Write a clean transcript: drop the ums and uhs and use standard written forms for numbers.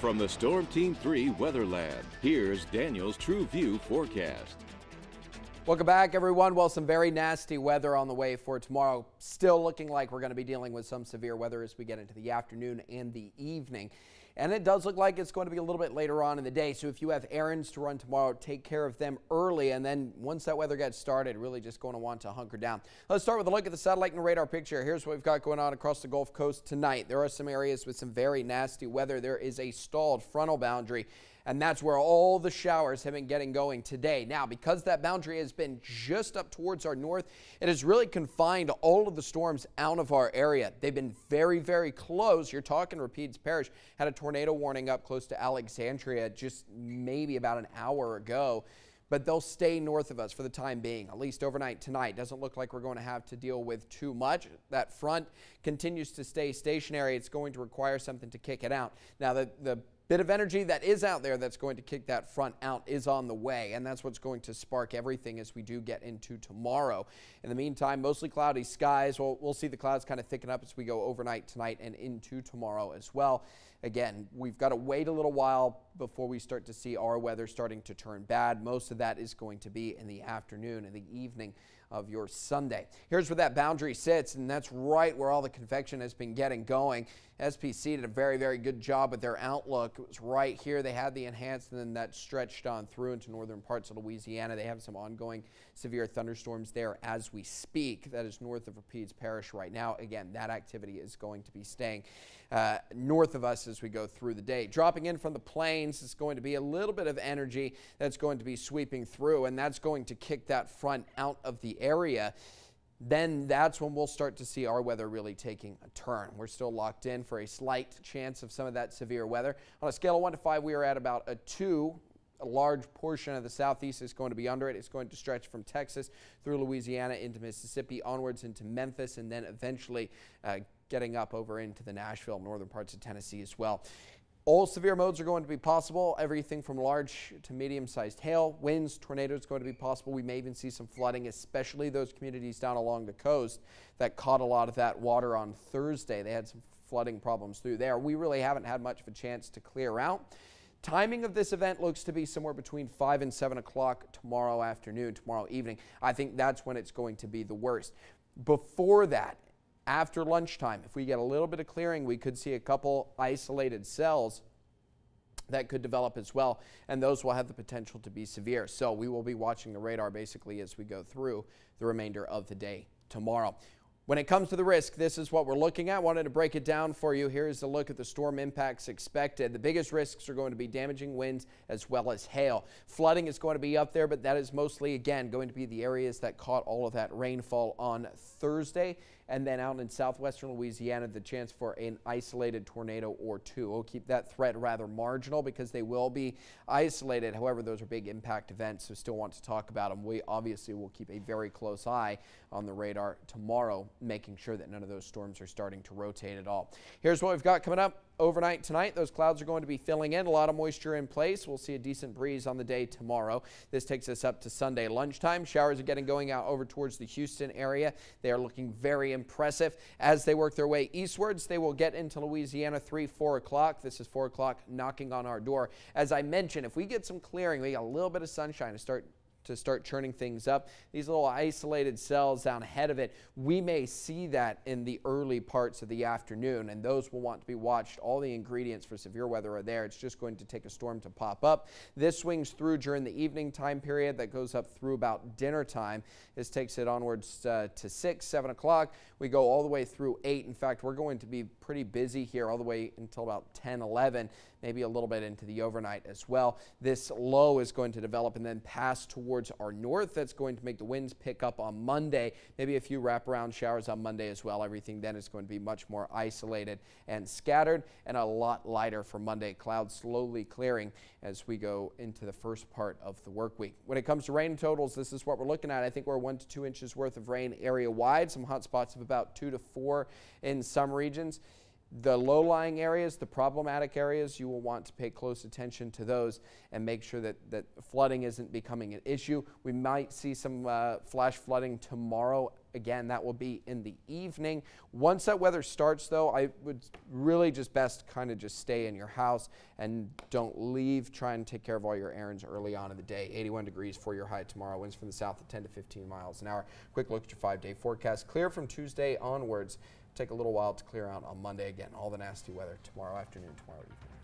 From the Storm Team 3 Weather Lab, here's Daniel's True View forecast. Welcome back, everyone. Well, some very nasty weather on the way for tomorrow. Still looking like we're going to be dealing with some severe weather as we get into the afternoon and the evening. And it does look like it's going to be a little bit later on in the day. So if you have errands to run tomorrow, take care of them early. And then once that weather gets started, really just going to want to hunker down. Let's start with a look at the satellite and radar picture. Here's what we've got going on across the Gulf Coast tonight. There are some areas with some very nasty weather. There is a stalled frontal boundary, and that's where all the showers have been getting going today. Now, because that boundary has been just up towards our north, it has really confined all of the storms out of our area. They've been very, very close. You're talking Rapides Parish had a tornado warning up close to Alexandria just maybe about an hour ago. But they'll stay north of us for the time being, at least overnight tonight. Doesn't look like we're going to have to deal with too much. That front continues to stay stationary. It's going to require something to kick it out. Now, the bit of energy that is out there that's going to kick that front out is on the way, and that's what's going to spark everything as we do get into tomorrow. In the meantime, mostly cloudy skies. We'll see the clouds kind of thicken up as we go overnight tonight and into tomorrow as well. Again, we've got to wait a little while before we start to see our weather starting to turn bad. Most of that is going to be in the afternoon and the evening of your Sunday. Here's where that boundary sits, and that's right where all the convection has been getting going. SPC did a very, very good job with their outlook. It was right here. They had the enhanced, and then that stretched on through into northern parts of Louisiana. They have some ongoing severe thunderstorms there as we speak. That is north of Rapides Parish right now. Again, that activity is going to be staying north of us as we go through the day. Dropping in from the plains is going to be a little bit of energy that's going to be sweeping through, and that's going to kick that front out of the area. Then that's when we'll start to see our weather really taking a turn. We're still locked in for a slight chance of some of that severe weather. On a scale of 1 to 5, we are at about a 2. A large portion of the southeast is going to be under it. It's going to stretch from Texas through Louisiana into Mississippi, onwards into Memphis, and then eventually getting up over into the Nashville, northern parts of Tennessee as well. All severe modes are going to be possible. Everything from large to medium-sized hail, winds, tornadoes going to be possible. We may even see some flooding, especially those communities down along the coast that caught a lot of that water on Thursday. They had some flooding problems through there. We really haven't had much of a chance to clear out. Timing of this event looks to be somewhere between 5 and 7 o'clock tomorrow afternoon, tomorrow evening. I think that's when it's going to be the worst. Before that, after lunchtime, if we get a little bit of clearing, we could see a couple isolated cells that could develop as well, and those will have the potential to be severe. So we will be watching the radar basically as we go through the remainder of the day tomorrow. When it comes to the risk, this is what we're looking at. Wanted to break it down for you. Here's a look at the storm impacts expected. The biggest risks are going to be damaging winds as well as hail. Flooding is going to be up there, but that is mostly, again, going to be the areas that caught all of that rainfall on Thursday. And then out in southwestern Louisiana, the chance for an isolated tornado or two. We'll keep that threat rather marginal because they will be isolated. However, those are big impact events, so still want to talk about them. We obviously will keep a very close eye on the radar tomorrow, making sure that none of those storms are starting to rotate at all. Here's what we've got coming up. Overnight tonight, those clouds are going to be filling in. A lot of moisture in place. We'll see a decent breeze on the day tomorrow. This takes us up to Sunday lunchtime. Showers are getting going out over towards the Houston area. They are looking very impressive. As they work their way eastwards, they will get into Louisiana 3, 4 o'clock. This is 4 o'clock knocking on our door. As I mentioned, if we get some clearing, we got a little bit of sunshine to start churning things up. These little isolated cells down ahead of it, we may see that in the early parts of the afternoon, and those will want to be watched. All the ingredients for severe weather are there. It's just going to take a storm to pop up. This swings through during the evening time period that goes up through about dinner time. This takes it onwards to 6, 7 o'clock. We go all the way through 8. In fact, we're going to be pretty busy here all the way until about 10, 11, maybe a little bit into the overnight as well. This low is going to develop and then pass towards our north. That's going to make the winds pick up on Monday, maybe a few wraparound showers on Monday as well. Everything then is going to be much more isolated and scattered, and a lot lighter for Monday. Clouds slowly clearing as we go into the first part of the work week. When it comes to rain totals, this is what we're looking at. I think we're 1 to 2 inches worth of rain area wide. Some hot spots of about 2 to 4 in some regions. The low-lying areas, the problematic areas, you will want to pay close attention to those and make sure that flooding isn't becoming an issue. We might see some flash flooding tomorrow Again, that will be in the evening. Once that weather starts, though, I would really just best kind of just stay in your house and don't leave. Try and take care of all your errands early on in the day. 81 degrees for your high tomorrow. Winds from the south at 10 to 15 miles an hour. Quick look at your 5-day forecast. Clear from Tuesday onwards. Take a little while to clear out on Monday. Again, all the nasty weather tomorrow afternoon, tomorrow evening.